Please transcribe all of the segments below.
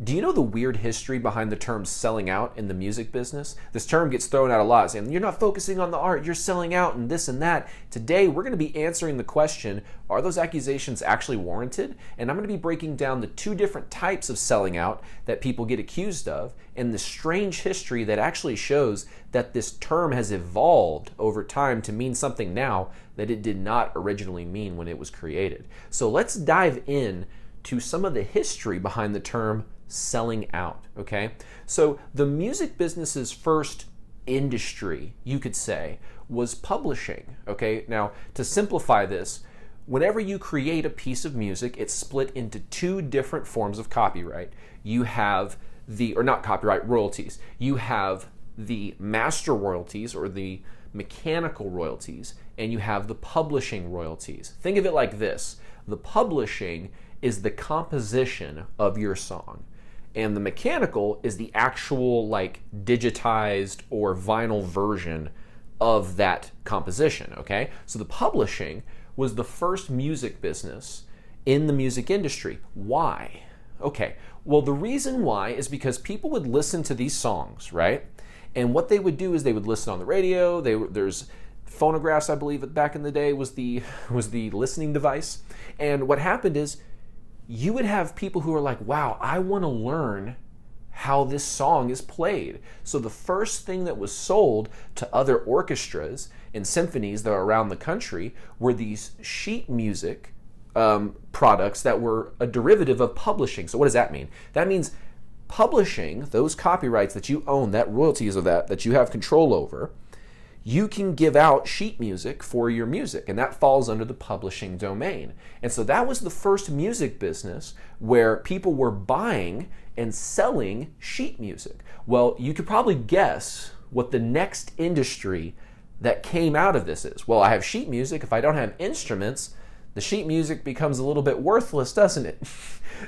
Do you know the weird history behind the term selling out in the music business? This term gets thrown out a lot, saying you're not focusing on the art, you're selling out and this and that. Today, we're going to be answering the question, are those accusations actually warranted? And I'm going to be breaking down the two different types of selling out that people get accused of, and the strange history that actually shows that this term has evolved over time to mean something now that it did not originally mean when it was created. So let's dive in to some of the history behind the term selling out, okay? So the music business's first industry, you could say, was publishing, okay? Now, to simplify this, whenever you create a piece of music, it's split into two different forms of copyright. You have not copyright, royalties. You have the master royalties or the mechanical royalties, and you have the publishing royalties. Think of it like this. The publishing is the composition of your song. And the mechanical is the actual digitized or vinyl version of that composition, okay? So the publishing was the first music business in the music industry. Why? Okay, well the reason why is because people would listen to these songs, right? And what they would do is they would listen on the radio. There's phonographs, I believe, back in the day was the listening device. And what happened is you would have people who are like, wow, I want to learn how this song is played. So the first thing that was sold to other orchestras and symphonies that are around the country were these sheet music products that were a derivative of publishing. So what does that mean? That means publishing those copyrights that you own, that royalties of that you have control over, you can give out sheet music for your music, and that falls under the publishing domain. And so that was the first music business where people were buying and selling sheet music. Well, you could probably guess what the next industry that came out of this is. Well, I have sheet music. If I don't have instruments, the sheet music becomes a little bit worthless, doesn't it?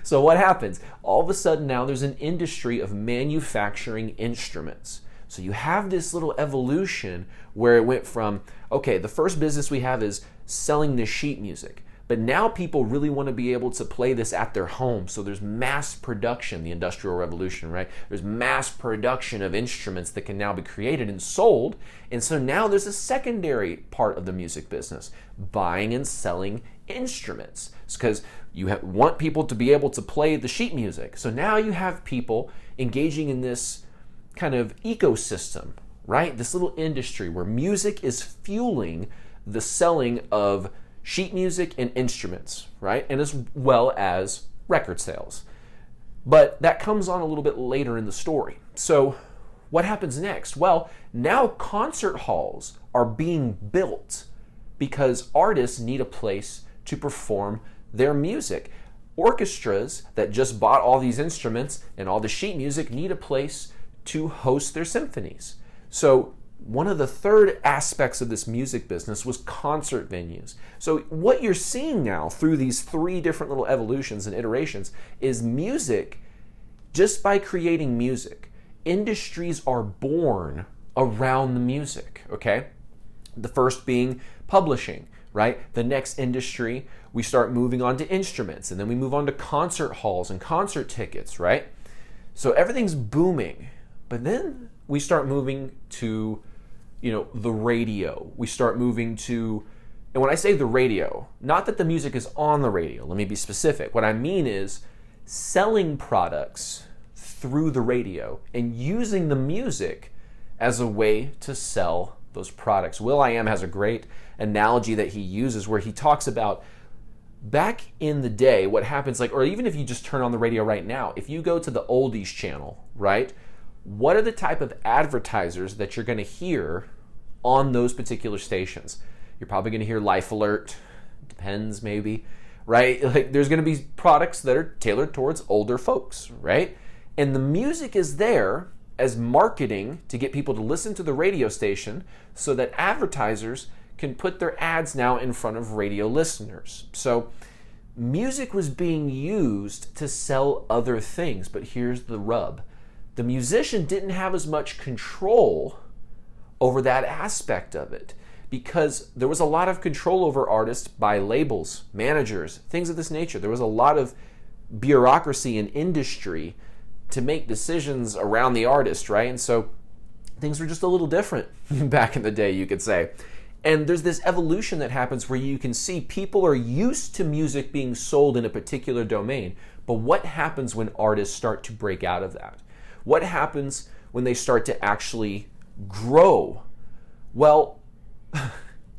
So what happens? All of a sudden now there's an industry of manufacturing instruments. So you have this little evolution where it went from, okay, the first business we have is selling the sheet music. But now people really want to be able to play this at their home. So there's mass production, the Industrial Revolution, right? There's mass production of instruments that can now be created and sold. And so now there's a secondary part of the music business, buying and selling instruments. It's because you want people to be able to play the sheet music. So now you have people engaging in this kind of ecosystem, right? This little industry where music is fueling the selling of sheet music and instruments, right? And as well as record sales. But that comes on a little bit later in the story. So what happens next? Well, now concert halls are being built because artists need a place to perform their music. Orchestras that just bought all these instruments and all the sheet music need a place to host their symphonies. So one of the third aspects of this music business was concert venues. So what you're seeing now through these three different little evolutions and iterations is music. Just by creating music, industries are born around the music, okay? The first being publishing, right? The next industry, we start moving on to instruments, and then we move on to concert halls and concert tickets, right? So everything's booming. But then we start moving to, the radio. We start moving to, and when I say the radio, not that the music is on the radio. Let me be specific. What I mean is selling products through the radio and using the music as a way to sell those products. will.i.am has a great analogy that he uses where he talks about back in the day, what happens or even if you just turn on the radio right now, if you go to the oldies channel, right? What are the type of advertisers that you're going to hear on those particular stations? You're probably going to hear Life Alert, depends maybe, right? There's going to be products that are tailored towards older folks, right? And the music is there as marketing to get people to listen to the radio station so that advertisers can put their ads now in front of radio listeners. So music was being used to sell other things, but here's the rub. The musician didn't have as much control over that aspect of it because there was a lot of control over artists by labels, managers, things of this nature. There was a lot of bureaucracy and industry to make decisions around the artist, right? And so things were just a little different back in the day, you could say. And there's this evolution that happens where you can see people are used to music being sold in a particular domain. But what happens when artists start to break out of that? What happens when they start to actually grow? Well,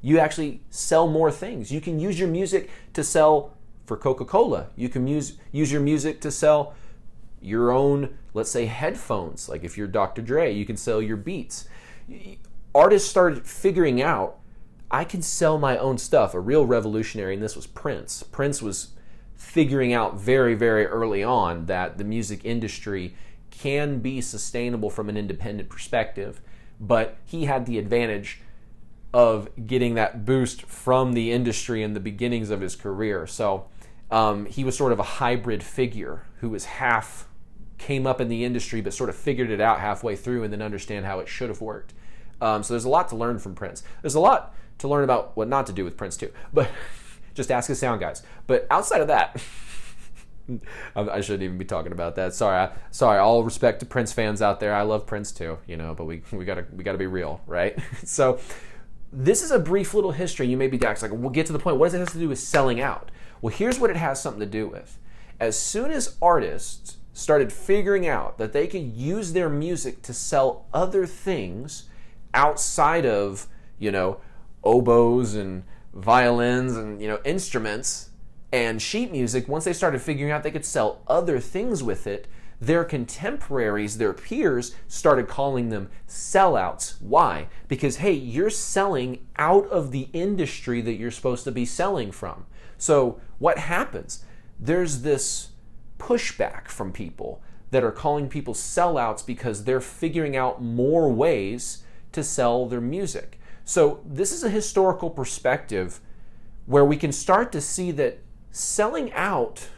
you actually sell more things. You can use your music to sell for Coca-Cola. You can use your music to sell your own, let's say, headphones. Like if you're Dr. Dre, you can sell your beats. Artists started figuring out, I can sell my own stuff. A real revolutionary, and this was Prince. Prince was figuring out very, very early on that the music industry can be sustainable from an independent perspective, but he had the advantage of getting that boost from the industry in the beginnings of his career. So he was sort of a hybrid figure who was came up in the industry but sort of figured it out halfway through and then understand how it should have worked. So there's a lot to learn from Prince. There's a lot to learn about what not to do with Prince too, but just ask his sound guys. But outside of that, I shouldn't even be talking about that. Sorry. All respect to Prince fans out there. I love Prince too, but we gotta be real, right? So this is a brief little history. You may be Dax, like, we'll get to the point. What does it have to do with selling out? Well, here's what it has something to do with. As soon as artists started figuring out that they could use their music to sell other things outside of, oboes and violins and, instruments and sheet music, once they started figuring out they could sell other things with it, their contemporaries, their peers, started calling them sellouts. Why? Because, hey, you're selling out of the industry that you're supposed to be selling from. So what happens? There's this pushback from people that are calling people sellouts because they're figuring out more ways to sell their music. So this is a historical perspective where we can start to see that selling out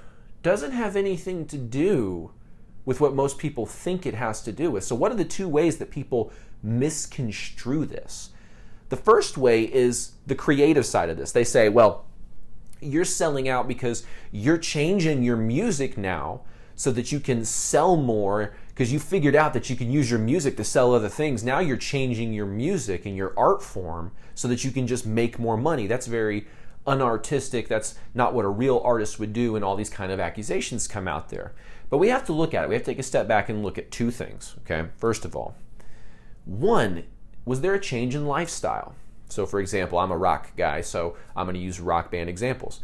doesn't have anything to do with what most people think it has to do with. So what are the two ways that people misconstrue this? The first way is the creative side of this. They say, well, you're selling out because you're changing your music now so that you can sell more because you figured out that you can use your music to sell other things. Now you're changing your music and your art form so that you can just make more money. That's very unartistic. That's not what a real artist would do, and all these kind of accusations come out there. But we have to look at it. We have to take a step back and look at two things, okay? First of all, one, was there a change in lifestyle? So for example, I'm a rock guy, so I'm going to use rock band examples.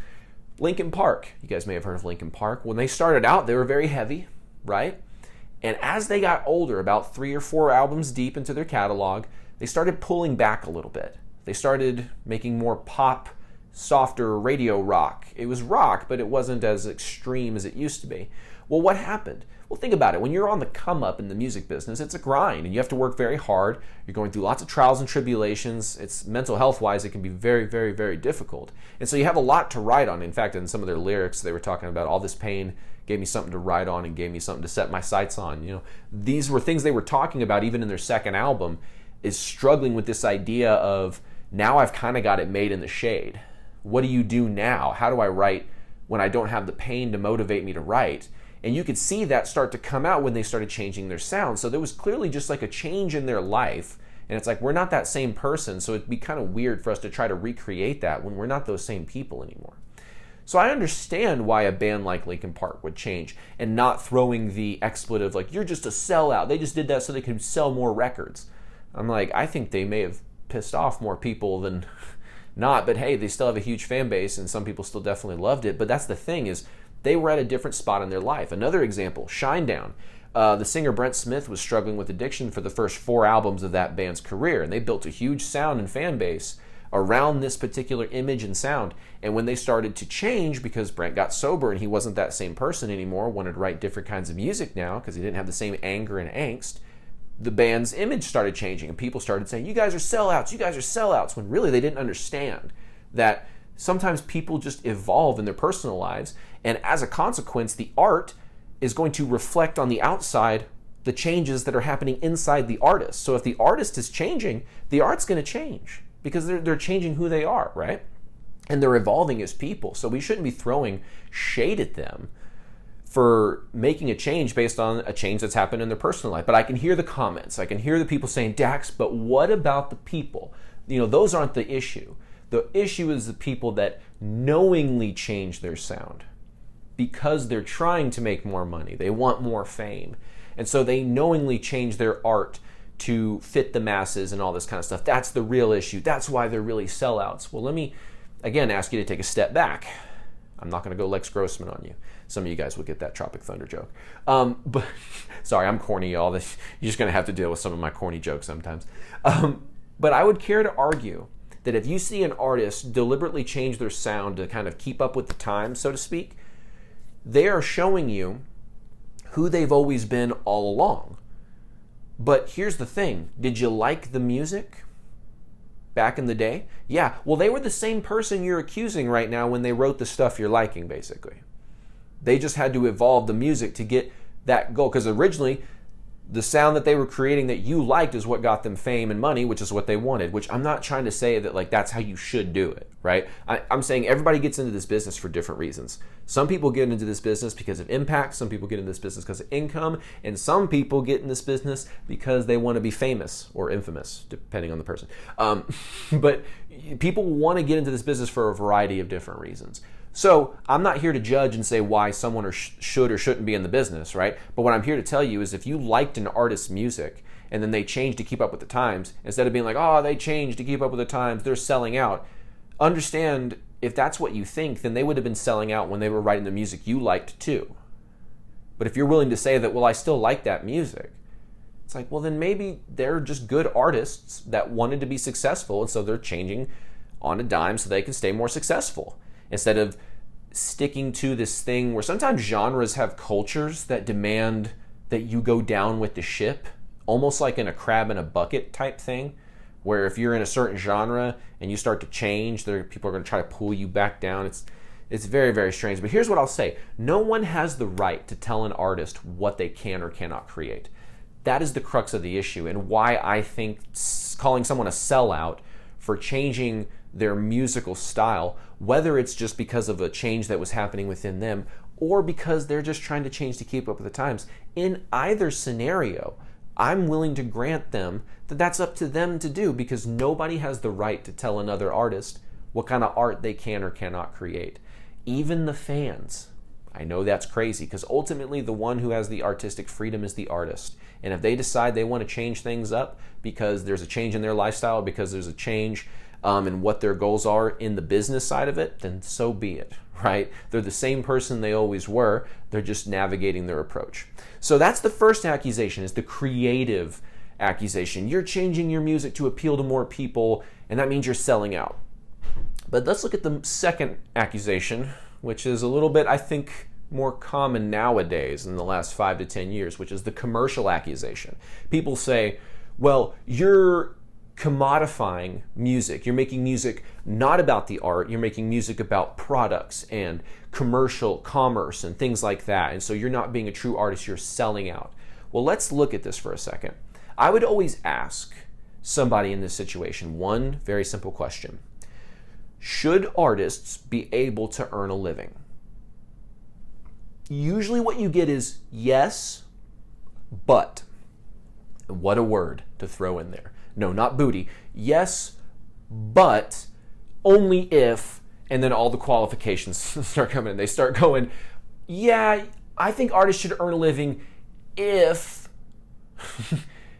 Linkin Park, you guys may have heard of Linkin Park. When they started out, they were very heavy, right? And as they got older, about 3 or 4 albums deep into their catalog, they started pulling back a little bit. They started making more pop, softer radio rock. It was rock, but it wasn't as extreme as it used to be. Well, what happened? Well, think about it. When you're on the come up in the music business, it's a grind and you have to work very hard. You're going through lots of trials and tribulations. It's mental health wise, it can be very, very, very difficult. And so you have a lot to write on. In fact, in some of their lyrics, they were talking about all this pain gave me something to write on and gave me something to set my sights on. These were things they were talking about even in their second album, is struggling with this idea of, now I've kind of got it made in the shade. What do you do now? How do I write when I don't have the pain to motivate me to write? And you could see that start to come out when they started changing their sound. So there was clearly just like a change in their life. And it's like, we're not that same person. So it'd be kind of weird for us to try to recreate that when we're not those same people anymore. So I understand why a band like Linkin Park would change and not throwing the expletive like, you're just a sellout. They just did that so they could sell more records. I'm like, I think they may have pissed off more people than not. But hey, they still have a huge fan base and some people still definitely loved it. But that's the thing, is they were at a different spot in their life. Another example, Shinedown. The singer Brent Smith was struggling with addiction for the first 4 albums of that band's career, and they built a huge sound and fan base around this particular image and sound. And when they started to change, because Brent got sober and he wasn't that same person anymore, wanted to write different kinds of music now because he didn't have the same anger and angst, the band's image started changing and people started saying, you guys are sellouts, when really they didn't understand that sometimes people just evolve in their personal lives, and as a consequence, the art is going to reflect on the outside the changes that are happening inside the artist. So if the artist is changing, the art's going to change because they're changing who they are, right? And they're evolving as people. So we shouldn't be throwing shade at them for making a change based on a change that's happened in their personal life. But I can hear the comments. I can hear the people saying, Dax, but what about the people? Those aren't the issue. The issue is the people that knowingly change their sound because they're trying to make more money. They want more fame. And so they knowingly change their art to fit the masses and all this kind of stuff. That's the real issue. That's why they're really sellouts. Well, let me, again, ask you to take a step back. I'm not going to go Lex Grossman on you. Some of you guys will get that Tropic Thunder joke. But sorry, I'm corny, y'all. You're just going to have to deal with some of my corny jokes sometimes. But I would care to argue that if you see an artist deliberately change their sound to kind of keep up with the times, so to speak, they are showing you who they've always been all along. But here's the thing. Did you like the music back in the day? Yeah. Well, they were the same person you're accusing right now when they wrote the stuff you're liking, basically. They just had to evolve the music to get that goal. Because originally, the sound that they were creating that you liked is what got them fame and money, which is what they wanted. Which I'm not trying to say that that's how you should do it, right? I'm saying everybody gets into this business for different reasons. Some people get into this business because of impact. Some people get into this business because of income. And some people get in this business because they want to be famous or infamous, depending on the person. But people want to get into this business for a variety of different reasons. So I'm not here to judge and say why someone should or shouldn't be in the business, right? But what I'm here to tell you is if you liked an artist's music and then they changed to keep up with the times, instead of being like, oh, they changed to keep up with the times, they're selling out, understand if that's what you think, then they would have been selling out when they were writing the music you liked too. But if you're willing to say that, well, I still like that music, it's like, well, then maybe they're just good artists that wanted to be successful, and so they're changing on a dime so they can stay more successful. Instead of sticking to this thing where sometimes genres have cultures that demand that you go down with the ship, almost like in a crab in a bucket type thing, where if you're in a certain genre and you start to change, people are going to try to pull you back down. It's very, very strange. But here's what I'll say. No one has the right to tell an artist what they can or cannot create. That is the crux of the issue, and why I think calling someone a sellout for changing their musical style, whether it's just because of a change that was happening within them or because they're just trying to change to keep up with the times. In either scenario, I'm willing to grant them that that's up to them to do, because nobody has the right to tell another artist what kind of art they can or cannot create. Even the fans. I know that's crazy, because ultimately the one who has the artistic freedom is the artist. And if they decide they want to change things up because there's a change in their lifestyle, because there's a change and what their goals are in the business side of it, then so be it, right? They're the same person they always were. They're just navigating their approach. So that's the first accusation, is the creative accusation. You're changing your music to appeal to more people, and that means you're selling out. But let's look at the second accusation, which is a little bit, I think, more common nowadays in the last 5 to 10 years, which is the commercial accusation. People say, well, you're commodifying music. You're making music not about the art. You're making music about products and commercial commerce and things like that. And so you're not being a true artist. You're selling out. Well, let's look at this for a second. I would always ask somebody in this situation one very simple question. Should artists be able to earn a living? Usually what you get is yes, but. What a word to throw in there. No, not booty. Yes, but only if, and then all the qualifications start coming in. They start going, yeah, I think artists should earn a living if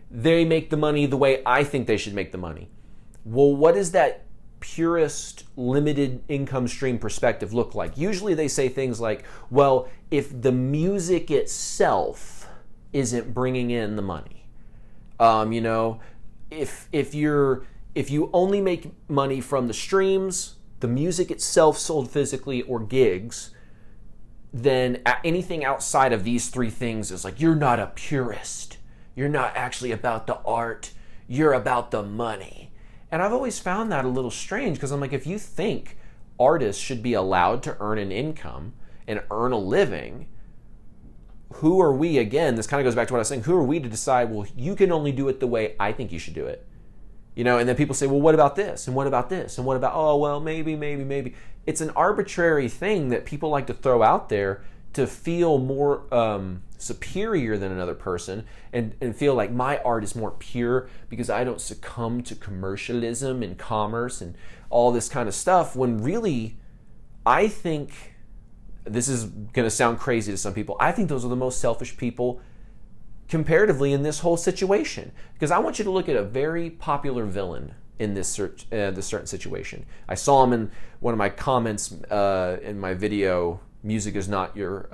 they make the money the way I think they should make the money. Well, what does that purest limited income stream perspective look like? Usually they say things like, well, if the music itself isn't bringing in the money, if you only make money from the streams, the music itself sold physically, or gigs, then anything outside of these three things is like, you're not a purist. You're not actually about the art. You're about the money. And I've always found that a little strange, because I'm like, if you think artists should be allowed to earn an income and earn a living, who are we, again, this kind of goes back to what I was saying, who are we to decide, well, you can only do it the way I think you should do it? And then people say, well, what about this? And what about this? And what about, oh, well, maybe. It's an arbitrary thing that people like to throw out there to feel more superior than another person and feel like my art is more pure because I don't succumb to commercialism and commerce and all this kind of stuff, when really, I think, this is going to sound crazy to some people, I think those are the most selfish people comparatively in this whole situation. Because I want you to look at a very popular villain in this certain situation. I saw him in one of my comments in my video, music is not your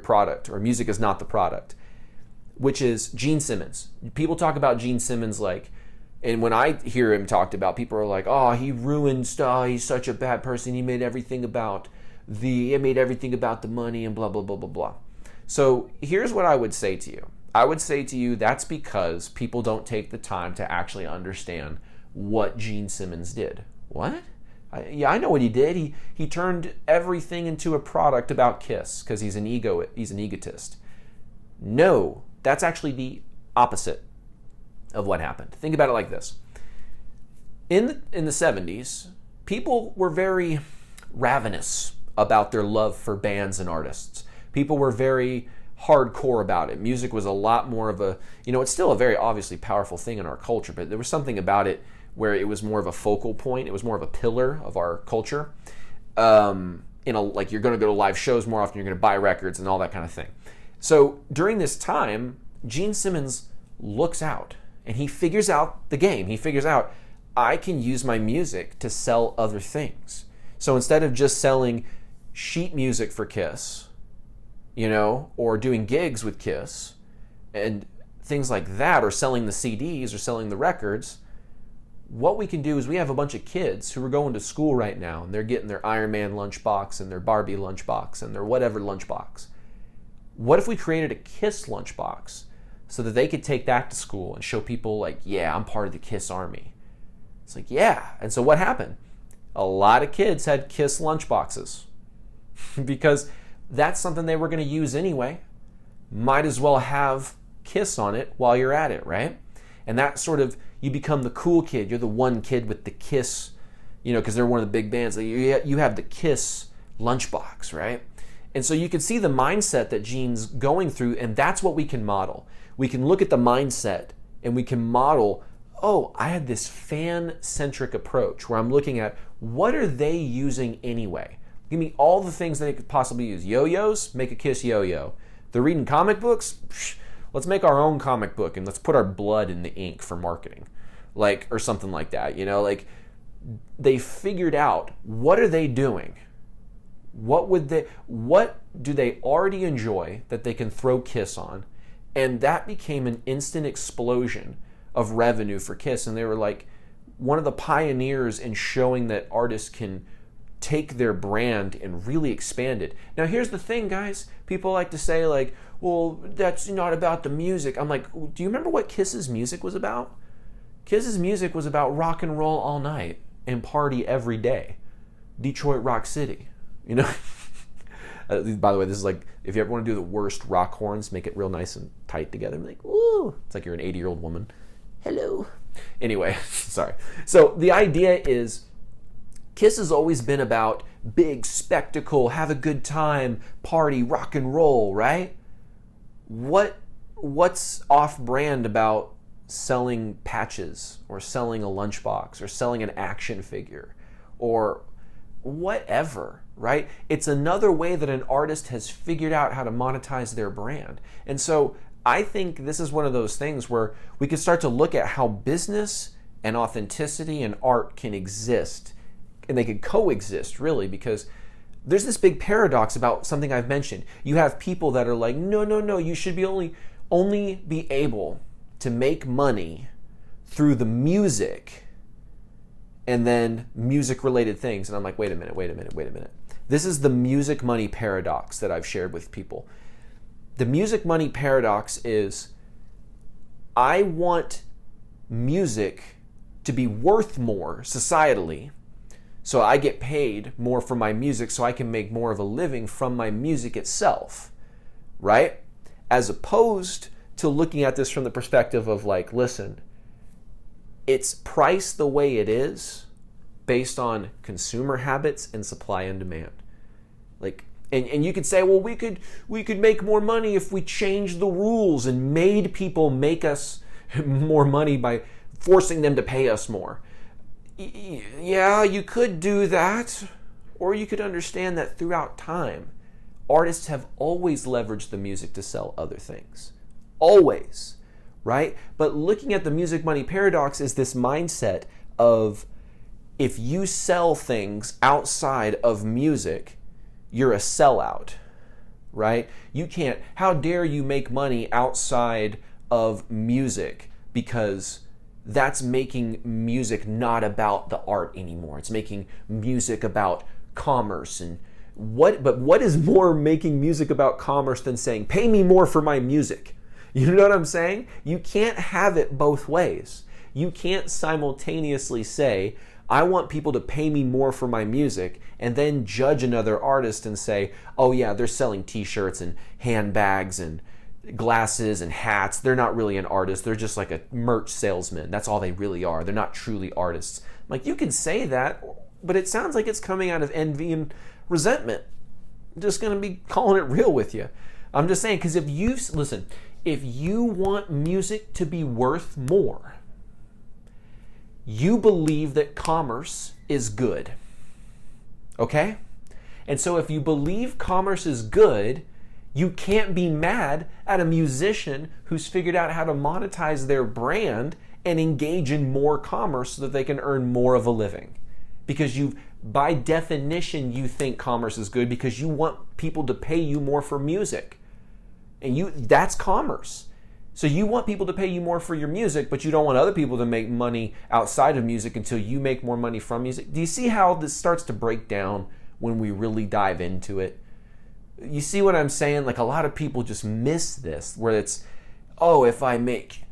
product, or music is not the product, which is Gene Simmons. People talk about Gene Simmons like, and when I hear him talked about, people are like, oh, he ruined stuff, he's such a bad person, he made everything about the money and blah, blah, blah, blah, blah. So here's what I would say to you. I would say to you, that's because people don't take the time to actually understand what Gene Simmons did. What? I know what he did. He turned everything into a product about Kiss because he's an egotist. No, that's actually the opposite of what happened. Think about it like this. In the 70s, people were very ravenous about their love for bands and artists. People were very hardcore about it. Music was a lot more of a, it's still a very obviously powerful thing in our culture, but there was something about it where it was more of a focal point. It was more of a pillar of our culture. Like you're going to go to live shows more often, you're going to buy records and all that kind of thing. So during this time, Gene Simmons looks out and he figures out the game. He figures out, I can use my music to sell other things. So instead of just selling sheet music for Kiss, or doing gigs with Kiss and things like that, or selling the CDs or selling the records, what we can do is we have a bunch of kids who are going to school right now and they're getting their Iron Man lunchbox and their Barbie lunchbox and their whatever lunchbox. What if we created a Kiss lunchbox so that they could take that to school and show people like, yeah, I'm part of the Kiss army. It's like, yeah. And so what happened? A lot of kids had Kiss lunchboxes because that's something they were going to use anyway. Might as well have Kiss on it while you're at it, right? And that sort of, you become the cool kid. You're the one kid with the Kiss, because they're one of the big bands. You have the Kiss lunchbox, right? And so you can see the mindset that Gene's going through, and that's what we can model. We can look at the mindset and we can model, oh, I had this fan-centric approach where I'm looking at what are they using anyway? Give me all the things that they could possibly use. Yo-yos, make a Kiss yo-yo. They're reading comic books, let's make our own comic book and let's put our blood in the ink for marketing, or something like that. They figured out, what are they doing? What do they already enjoy that they can throw Kiss on? And that became an instant explosion of revenue for Kiss. And they were like one of the pioneers in showing that artists can take their brand and really expand it. Now here's the thing, guys. People like to say like, well, that's not about the music. I'm like, do you remember what Kiss's music was about? Kiss's music was about rock and roll all night and party every day. Detroit Rock City, By the way, this is like, if you ever want to do the worst rock horns, make it real nice and tight together. I'm like, ooh, it's like you're an 80-year-old woman. Hello. Anyway, sorry. So the idea is, Kiss has always been about big spectacle, have a good time, party, rock and roll, right? What's off-brand about selling patches or selling a lunchbox or selling an action figure or whatever, right? It's another way that an artist has figured out how to monetize their brand. And so I think this is one of those things where we can start to look at how business and authenticity and art can exist, and they can coexist, really, because there's this big paradox about something I've mentioned. You have people that are like, no, you should be only be able to make money through the music and then music-related things. And I'm like, wait a minute. This is the music money paradox that I've shared with people. The music money paradox is, I want music to be worth more societally, so I get paid more for my music so I can make more of a living from my music itself, right? As opposed to looking at this from the perspective of like, listen, it's priced the way it is based on consumer habits and supply and demand. And you could say, well, we could make more money if we changed the rules and made people make us more money by forcing them to pay us more. Yeah, you could do that. Or you could understand that throughout time, artists have always leveraged the music to sell other things. Always, right? But looking at the music money paradox is this mindset of if you sell things outside of music, you're a sellout, right? You can't, how dare you make money outside of music, because that's making music not about the art anymore. It's making music about commerce. And what is more making music about commerce than saying, pay me more for my music? You know what I'm saying? You can't have it both ways. You can't simultaneously say, I want people to pay me more for my music, and then judge another artist and say, oh yeah, they're selling t-shirts and handbags and glasses and hats. They're not really an artist. They're just like a merch salesman. That's all they really are. They're not truly artists. Like, you can say that, but it sounds like it's coming out of envy and resentment. I'm just going to be calling it real with you. I'm just saying, because if you want music to be worth more, you believe that commerce is good. Okay? And so if you believe commerce is good, you can't be mad at a musician who's figured out how to monetize their brand and engage in more commerce so that they can earn more of a living. Because by definition, you think commerce is good because you want people to pay you more for music. And that's commerce. So you want people to pay you more for your music, but you don't want other people to make money outside of music until you make more money from music. Do you see how this starts to break down when we really dive into it? You see what I'm saying? Like, a lot of people just miss this, where it's, oh, if I make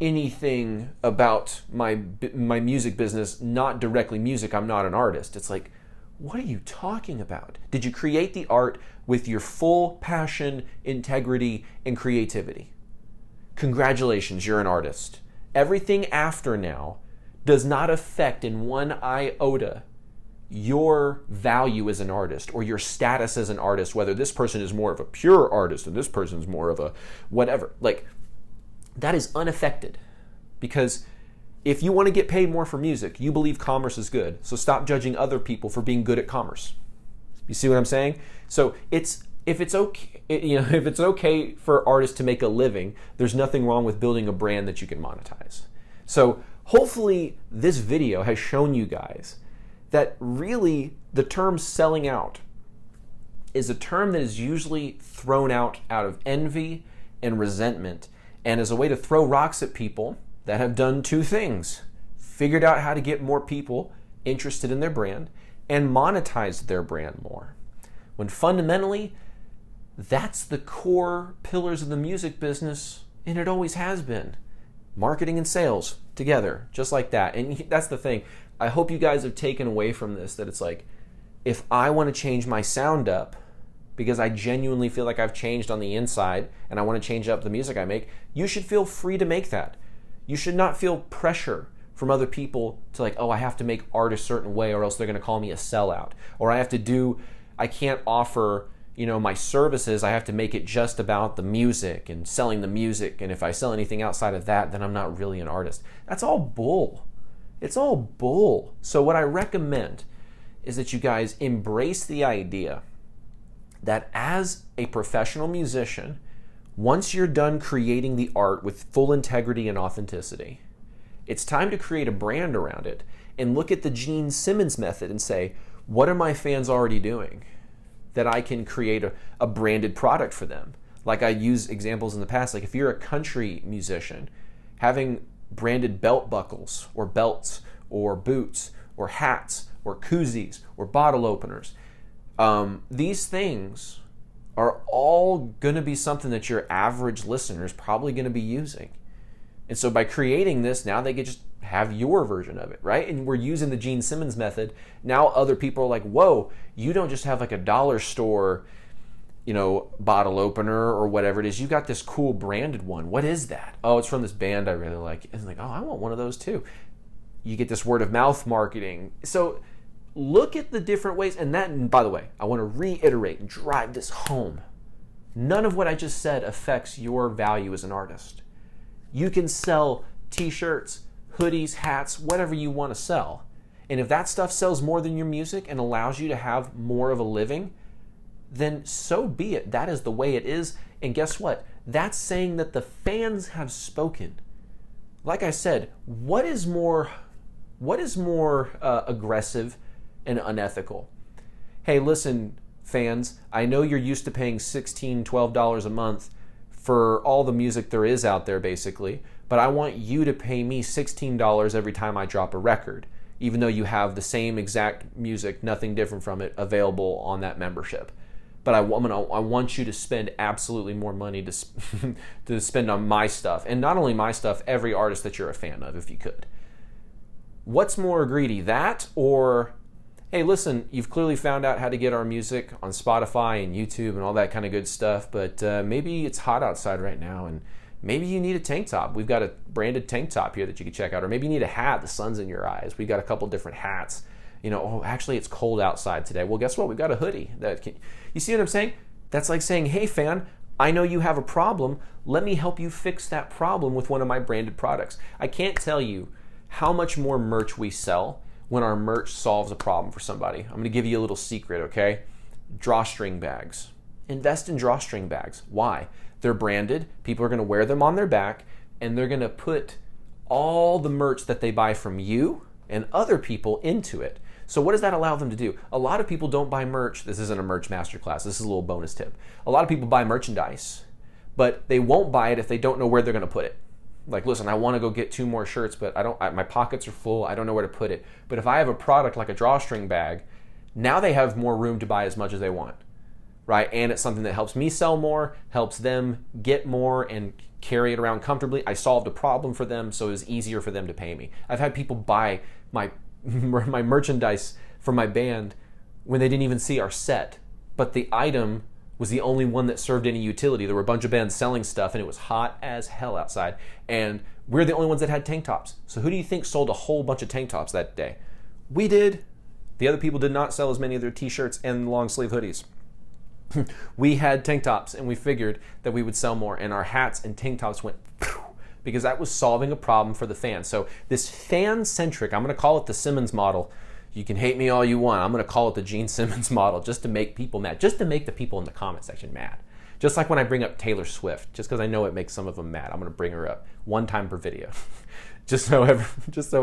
anything about my music business, not directly music, I'm not an artist. It's like, what are you talking about? Did you create the art with your full passion, integrity, and creativity? Congratulations, you're an artist. Everything after now does not affect in one iota your value as an artist or your status as an artist, whether this person is more of a pure artist and this person is more of a whatever. Like, that is unaffected, because if you want to get paid more for music, you believe commerce is good. So stop judging other people for being good at commerce. You see what I'm saying? So if it's okay for artists to make a living, there's nothing wrong with building a brand that you can monetize. So hopefully this video has shown you guys that really the term selling out is a term that is usually thrown out of envy and resentment, and as a way to throw rocks at people that have done two things: figured out how to get more people interested in their brand and monetize their brand more. When fundamentally, that's the core pillars of the music business, and it always has been. Marketing and sales together, just like that. And that's the thing. I hope you guys have taken away from this that it's like, if I want to change my sound up because I genuinely feel like I've changed on the inside and I want to change up the music I make, you should feel free to make that. You should not feel pressure from other people to like, oh, I have to make art a certain way or else they're going to call me a sellout. Or I can't offer, my services, I have to make it just about the music and selling the music. And if I sell anything outside of that, then I'm not really an artist. That's all bull. It's all bull. So what I recommend is that you guys embrace the idea that as a professional musician, once you're done creating the art with full integrity and authenticity, it's time to create a brand around it and look at the Gene Simmons method and say, what are my fans already doing that I can create a branded product for them? Like I use examples in the past, like if you're a country musician, having branded belt buckles or belts or boots or hats or koozies or bottle openers, these things are all going to be something that your average listener is probably going to be using. And so by creating this, now they can just have your version of it, right? And we're using the Gene Simmons method. Now other people are like, whoa, you don't just have like a dollar store, bottle opener or whatever it is. You got this cool branded one. What is that? Oh, it's from this band I really like. And it's like, oh, I want one of those too. You get this word of mouth marketing. So look at the different ways. And by the way, I want to reiterate and drive this home. None of what I just said affects your value as an artist. You can sell t-shirts, hoodies, hats, whatever you want to sell. And if that stuff sells more than your music and allows you to have more of a living, then so be it. That is the way it is. And guess what? That's saying that the fans have spoken. Like I said, what is more aggressive and unethical? Hey, listen, fans, I know you're used to paying $16, $12 a month for all the music there is out there, basically, but I want you to pay me $16 every time I drop a record, even though you have the same exact music, nothing different from it, available on that membership. But I want you to spend absolutely more money to spend on my stuff. And not only my stuff, every artist that you're a fan of, if you could. What's more greedy, that or, hey, listen, you've clearly found out how to get our music on Spotify and YouTube and all that kind of good stuff, but maybe it's hot outside right now and maybe you need a tank top. We've got a branded tank top here that you can check out. Or maybe you need a hat, the sun's in your eyes. We've got a couple different hats. Oh, actually it's cold outside today. Well, guess what? We've got a hoodie. You see what I'm saying? That's like saying, hey fan, I know you have a problem. Let me help you fix that problem with one of my branded products. I can't tell you how much more merch we sell when our merch solves a problem for somebody. I'm gonna give you a little secret, okay? Drawstring bags. Invest in drawstring bags. Why? They're branded, people are gonna wear them on their back, and they're gonna put all the merch that they buy from you and other people into it. So what does that allow them to do? A lot of people don't buy merch. This isn't a merch masterclass. This is a little bonus tip. A lot of people buy merchandise, but they won't buy it if they don't know where they're gonna put it. Like, listen, I want to go get 2 more shirts, but my pockets are full. I don't know where to put it. But if I have a product like a drawstring bag, now they have more room to buy as much as they want, right? And it's something that helps me sell more, helps them get more and carry it around comfortably. I solved a problem for them, so it was easier for them to pay me. I've had people buy my merchandise from my band when they didn't even see our set, but the item was the only one that served any utility. There were a bunch of bands selling stuff and it was hot as hell outside, and we're the only ones that had tank tops. So who do you think sold a whole bunch of tank tops that day? We did. The other people did not sell as many of their t-shirts and long sleeve hoodies. We had tank tops and we figured that we would sell more, and our hats and tank tops went because that was solving a problem for the fans. So this fan-centric, I'm gonna call it the Simmons model. You can hate me all you want. I'm gonna call it the Gene Simmons model just to make people mad, just to make the people in the comment section mad. Just like when I bring up Taylor Swift, just because I know it makes some of them mad, I'm gonna bring her up one time per video. just so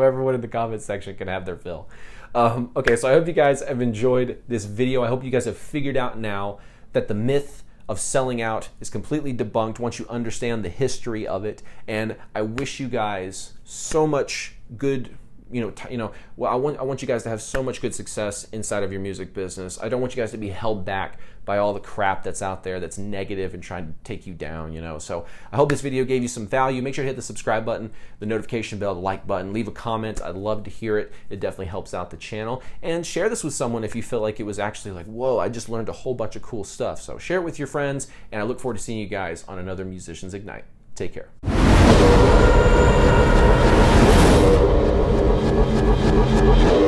everyone in the comment section can have their fill. Okay, so I hope you guys have enjoyed this video. I hope you guys have figured out now that the myth of selling out is completely debunked once you understand the history of it. And I wish you guys so much good, I want you guys to have so much good success inside of your music business. I don't want you guys to be held back by all the crap that's out there that's negative and trying to take you down, So I hope this video gave you some value. Make sure to hit the subscribe button, the notification bell, the like button, leave a comment. I'd love to hear it. It definitely helps out the channel. And share this with someone if you feel like it was actually like, whoa, I just learned a whole bunch of cool stuff. So share it with your friends, and I look forward to seeing you guys on another Musicians Ignite. Take care. Thank you.